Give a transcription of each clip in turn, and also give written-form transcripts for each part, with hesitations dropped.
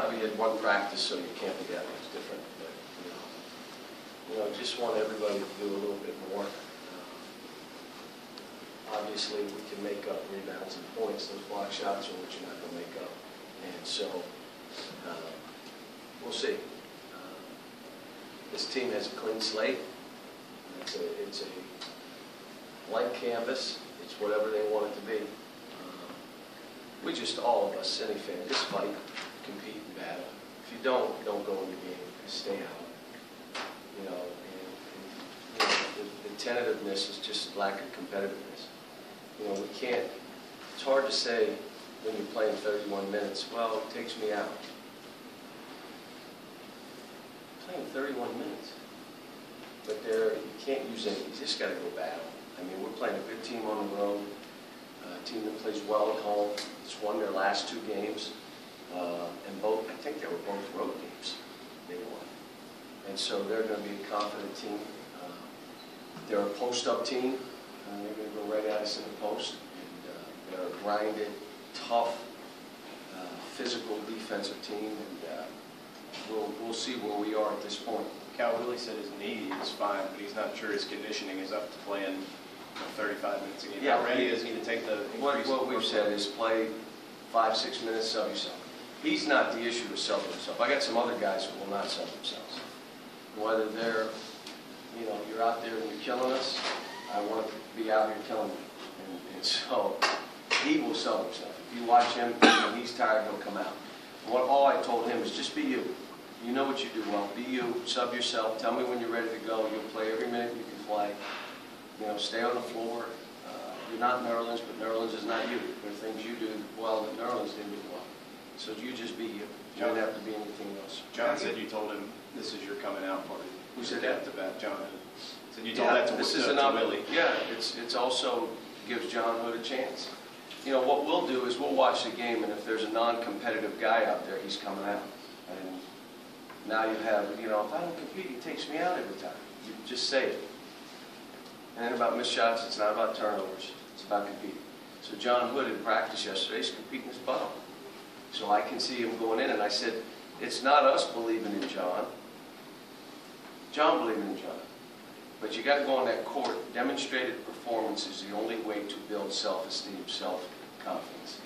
we had one practice, so you can't be that much different. But, just want everybody to do a little bit more. Obviously, we can make up rebounds and points. Those block shots are what you're not going to make up. And so, we'll see. This team has a clean slate. It's a blank canvas. It's whatever they want it to be. We just, all of us, any fan, just fight, compete, and battle. If you don't go in the game. Stay out. The tentativeness is just lack of competitiveness. We can't, it's hard to say when you're playing 31 minutes, well, it takes me out. Playing 31 minutes. But you can't use any, you just got to go battle. I mean, we're playing a good team on the road, a team that plays well at home. It's won their last 2 games, and both, I think they were both road games they won. And so they're going to be a confident team. They're a post-up team. They're going to go right at us in the post. And they're a grinded, tough, physical defensive team. And we'll see where we are at this point. Cal Willie said his knee is fine, but he's not sure his conditioning is up to playing 35 minutes a game. Yeah, how ready is he to take the increase? What we've said is play 5-6 minutes, sub yourself. He's not the issue with subbing himself. I got some other guys who will not sub themselves. Whether they're, you're out there and you're killing us, I want to be out here killing you. And so he will sub himself. If you watch him, when he's tired, he'll come out. And all I told him is just be you. You know what you do well. Be you. Sub yourself. Tell me when you're ready to go. You'll play every minute you can play. Stay on the floor. You're not Nerlens, but Nerlens is not you. There are things you do well that Nerlens didn't do well. So you just be you. You don't have to be anything else. John said you told him this is your coming out party. Who said that? To bat. John said you told that to Willie. Yeah, it's also gives John Hood a chance. What we'll do is we'll watch the game, and if there's a non-competitive guy out there, he's coming out. And now you have, if I don't compete, he takes me out every time. You just say it. And then about missed shots, it's not about turnovers. It's about competing. So John Hood in practice yesterday is competing his butt off. So I can see him going in, and I said, it's not us believing in John. John believing in John. But you got to go on that court. Demonstrated performance is the only way to build self-esteem, self-confidence.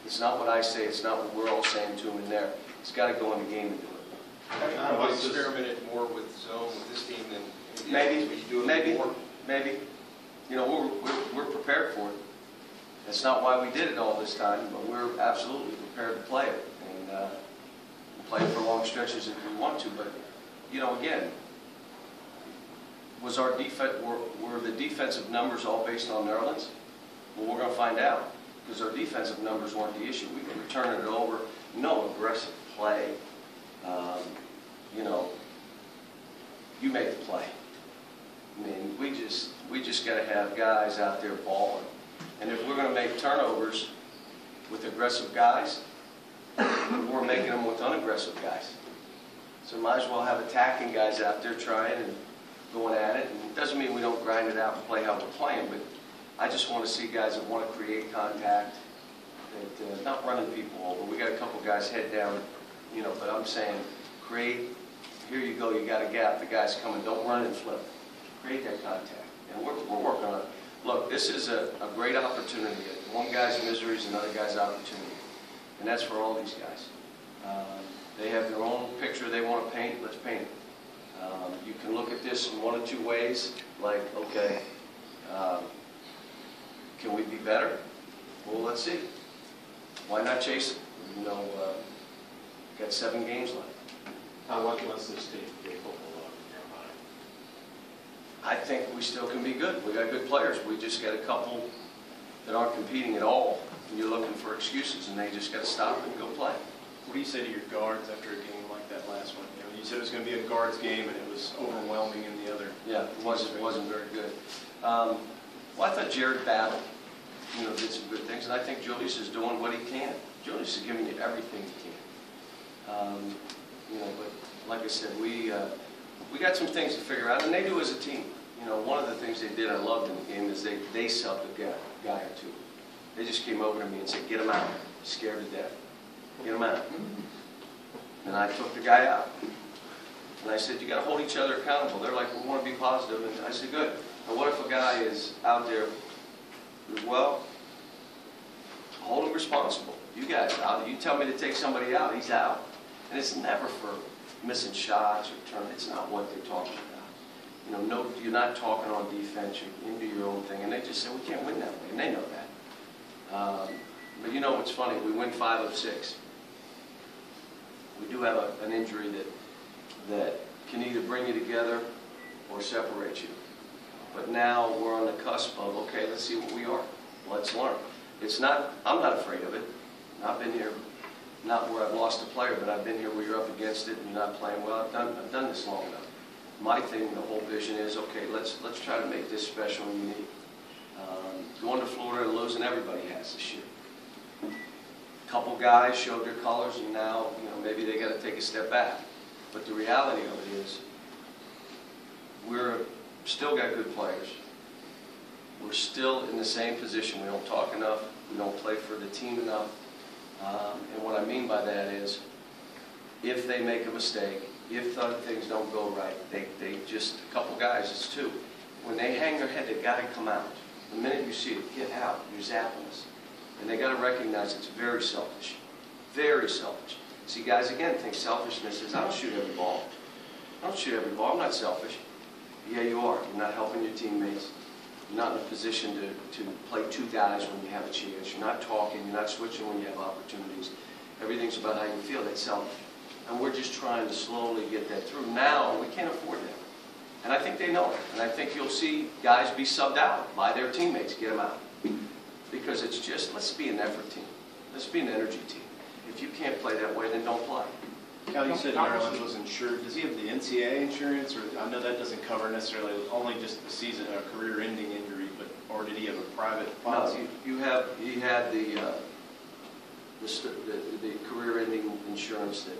It's not what I say. It's not what we're all saying to him in there. He's got to go in the game and do it. Have you experimented more with zone with this team than Maybe. We're prepared for it. That's not why we did it all this time, but we're absolutely prepared to play it and play it for long stretches if we want to. But again, was our were the defensive numbers all based on Nerlens? Well, we're going to find out because our defensive numbers weren't the issue. We were turning it over, no aggressive play. You make the play. I mean, we just got to have guys out there balling. And if we're going to make turnovers with aggressive guys, we're making them with unaggressive guys. So might as well have attacking guys out there trying and going at it. And it doesn't mean we don't grind it out and play how we're playing, but I just want to see guys that want to create contact, that not running people over. We got a couple guys head down, but I'm saying create. Here you go. You got a gap. The guy's coming. Don't run and flip. Create that contact. And we're working on it. Look, this is a great opportunity. One guy's misery is another guy's opportunity. And that's for all these guys. They have their own picture they want to paint. Let's paint it. You can look at this in one of 2 ways. Like, okay, can we be better? Well, let's see. Why not chase it? Got 7 games left. How lucky was this team to get football in your mind? I think we still can be good. We got good players. We just got a couple that aren't competing at all. And you're looking for excuses, and they just got to stop and go play. What do you say to your guards after a game like that last one? You said it was going to be a guards game, and it was overwhelming in the other. Yeah, it wasn't very good. Well, I thought Jared battled, did some good things, and I think Julius is doing what he can. Julius is giving you everything he can. But like I said, we got some things to figure out, and they do as a team. One of the things they did I loved in the game is they subbed a guy or 2. They just came over to me and said, "Get him out. He's scared to death. Get him out." I took the guy out. And I said, you got to hold each other accountable. They're like, we want to be positive. And I said, good. And what if a guy is out there, well, hold him responsible. You guys out. You tell me to take somebody out, he's out. And it's never for missing shots or turn. It's not what they're talking about. You know, no, you're not talking on defense. You do your own thing. And they just say, we can't win that way. And they know that. But you know what's funny? We win 5 of 6. We do have an injury that can either bring you together or separate you. But now we're on the cusp of, okay, let's see what we are. Let's learn. It's not, I'm not afraid of it. I've been here, not where I've lost a player, but I've been here where you're up against it and you're not playing well. I've done this long enough. My thing, the whole vision is, okay, let's try to make this special and unique. Going to Florida and losing, everybody has this year. A couple guys showed their colors, and now, you know, maybe they got to take a step back. But the reality of it is, we're still got good players. We're still in the same position. We don't talk enough. We don't play for the team enough. And what I mean by that is, if they make a mistake, if things don't go right, they just, a couple guys, it's 2. When they hang their head, they've got to come out. The minute you see it, get out. You're zapping us. And they got to recognize it's very selfish. Very selfish. See, guys, again, think selfishness is, I don't shoot every ball. I don't shoot every ball. I'm not selfish. Yeah, you are. You're not helping your teammates. You're not in a position to play 2 guys when you have a chance. You're not talking. You're not switching when you have opportunities. Everything's about how you feel. That's selfish. And we're just trying to slowly get that through. Now, we can't afford that. And I think they know it. And I think you'll see guys be subbed out by their teammates. Get them out. Because it's just, let's be an effort team. Let's be an energy team. If you can't play that way, then don't play. Cal, you said Nerlens was insured. Does he have the NCAA insurance, or I know that doesn't cover necessarily only just the season, a career-ending injury, but or did he have a private policy? No, he had the career-ending insurance that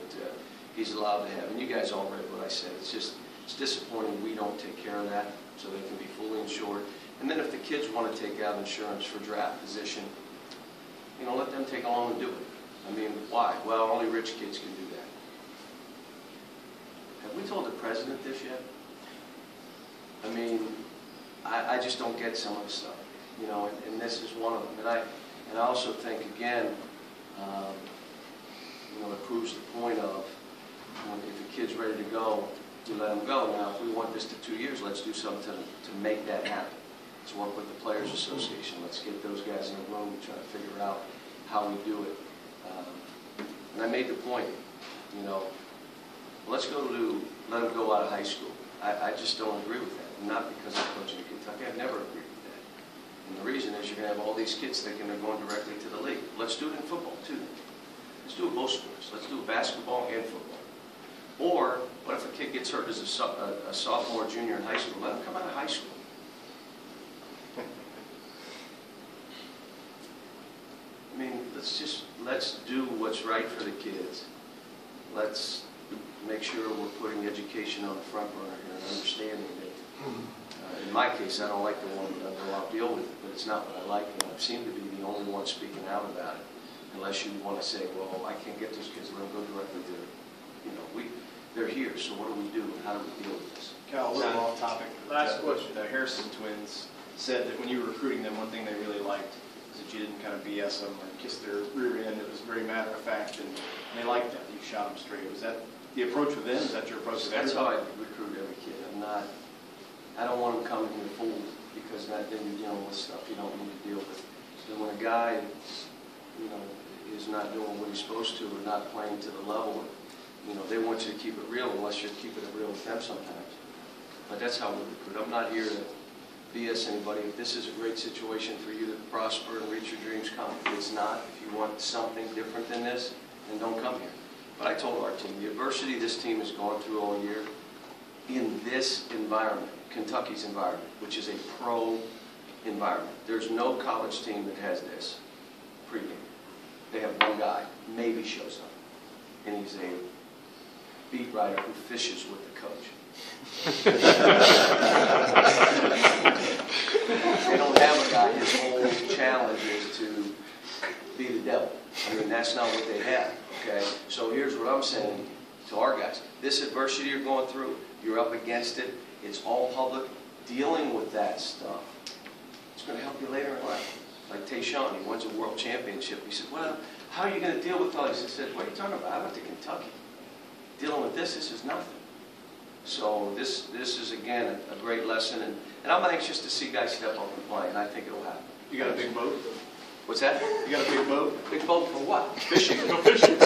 he's allowed to have. And you guys all read what I said. It's disappointing we don't take care of that so they can be fully insured. And then if the kids want to take out insurance for draft position, you know, let them take along and do it. I mean, why? Well, only rich kids can do that. Have we told the president this yet? I mean, I just don't get some of the stuff, you know, and this is one of them. And I also think, again, you know, it proves the point of, you know, if a kid's ready to go, to let him go. Now, if we want this to 2 years, let's do something to make that happen. Let's work with the Players Association. Let's get those guys in a room and try to figure out how we do it. And I made the point, you know, let's let him go out of high school. I just don't agree with that. Not because I'm coaching in Kentucky. I've never agreed with that. And the reason is you're going to have all these kids thinking they're going directly to the league. Let's do it in football, too. Let's do it both sports. Let's do it basketball and football. Or, what if a kid gets hurt as a sophomore, junior in high school? Let him come out of high school. I mean, let's do what's right for the kids. Let's make sure we're putting education on the front burner here and understanding that, in my case, I don't like the one that I'll deal with it, but it's not what I like, and I seem to be the only one speaking out about it, unless you want to say, well, I can't get those kids, let them go directly to, you know, they're here, so what do we do, and how do we deal with this? Cal, a little off topic. Last question. The Harrison twins said that when you were recruiting them, one thing they really liked was that you didn't kind of BS them or kiss their rear end. It was very matter of fact, and they liked that. You shot them straight. Was that the approach with them? Is that your approach with That's how everybody? I recruit every kid. I don't want them coming here fooled, because then you're dealing with stuff you don't need to deal with. So when a guy, you know, is not doing what he's supposed to or not playing to the level, you know, they want you to keep it real unless you're keeping it real with them sometimes. But that's how we recruit. I'm not here to BS anybody. If this is a great situation for you to prosper and reach your dreams, come. If it's not, if you want something different than this, then don't come here. But I told our team, the adversity this team has gone through all year, in this environment, Kentucky's environment, which is a pro environment. There's no college team that has this pregame. They have one guy, maybe shows up, and he's a beat writer who fishes with the coach. They don't have a guy, his whole challenge is to be the devil. I mean, that's not what they have, okay? So here's what I'm saying. to our guys. This adversity you're going through, you're up against it, it's all public. Dealing with that stuff, it's going to help you later in life. Like Tayshaun, he wins a world championship. He said, well, how are you going to deal with all this? I said, what are you talking about? I went to Kentucky. Dealing with this is nothing. So this is, again, a great lesson. And I'm anxious to see guys step up and play, and I think it'll happen. You got a big boat? What's that? You got a big boat? Big boat for what? Fishing. Go fishing.